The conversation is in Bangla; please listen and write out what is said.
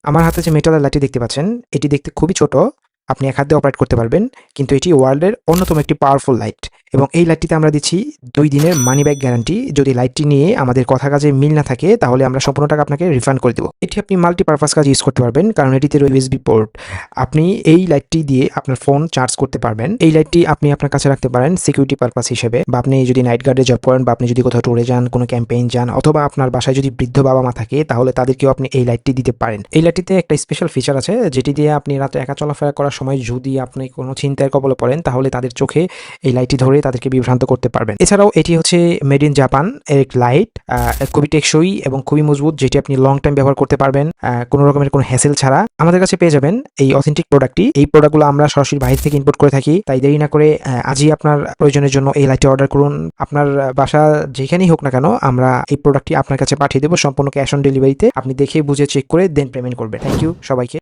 আমার হাতে যে মেটালের লাইটটি দেখতে পাচ্ছেন, এটি দেখতে খুবই ছোট। আপনি এক হাত দিয়ে অপারেট করতে পারবেন। কিন্তু এটি ওয়ার্ল্ডের অন্যতম একটি পাওয়ারফুল লাইট এবং এই লাইটটিতে আমরা দিচ্ছি ২ দিনের মানি ব্যাক গ্যারান্টি। যদি লাইটটি নিয়ে আমাদের কথা কাজে মিল না থাকে তাহলে আমরা সম্পূর্ণ টাকা আপনাকে রিফান্ড করে দেব। এটি আপনি মাল্টিপারপাস কাজে ইউজ করতে পারবেন কারণ এটিতে রয়েছে ইউএসবি পোর্ট। আপনি এই লাইটটি দিয়ে আপনার ফোন চার্জ করতে পারবেন। এই লাইটটি আপনি আপনার কাছে রাখতে পারেন সিকিউরিটি পারপাস হিসেবে, বা আপনি যদি নাইট গার্ডে জব করেন, বা আপনি যদি কোথাও ট্যুরে যান, কোনো ক্যাম্পেইন যান, অথবা আপনার বাসায় যদি বৃদ্ধ বাবা-মা থাকে তাহলে তাদেরকেও আপনি এই লাইটটি দিতে পারেন। এই লাইটটিতে একটা স্পেশাল ফিচার আছে যেটি দিয়ে আপনি রাতে একা চলাফেরা করার সময় যদি আপনি কোনো ছিনতাইয়ের কবলে পড়েন তাহলে তাদের চোখে এই লাইটটি ধরে তাদেরকে বিভ্রান্ত করতে পারবেন। এছাড়াও এটি হচ্ছে মেড ইন জাপান এর লাইট, খুবই টেকসই এবং খুবই মজবুত, যেটি আপনি লং টাইম ব্যবহার করতে পারবেন কোনো রকমের কোনো হ্যাসেল ছাড়া। আমাদের কাছে পেয়ে যাবেন এই অথেন্টিক প্রোডাক্টটি। এই প্রোডাক্টগুলো আমরা সরাসরি বাইরে থেকে ইম্পোর্ট করে থাকি, তাই দেরি না করে আজই আপনার প্রয়োজনের জন্য এই লাইটটি অর্ডার করুন। আপনার বাসা যেখানেই হোক না কেন আমরা এই প্রোডাক্টটি আপনার কাছে পাঠিয়ে দেবো সম্পূর্ণ ক্যাশ অন ডেলিভারিতে। আপনি দেখে বুঝে চেক করে দেন পেমেন্ট করবেন। থ্যাংক ইউ সবাইকে।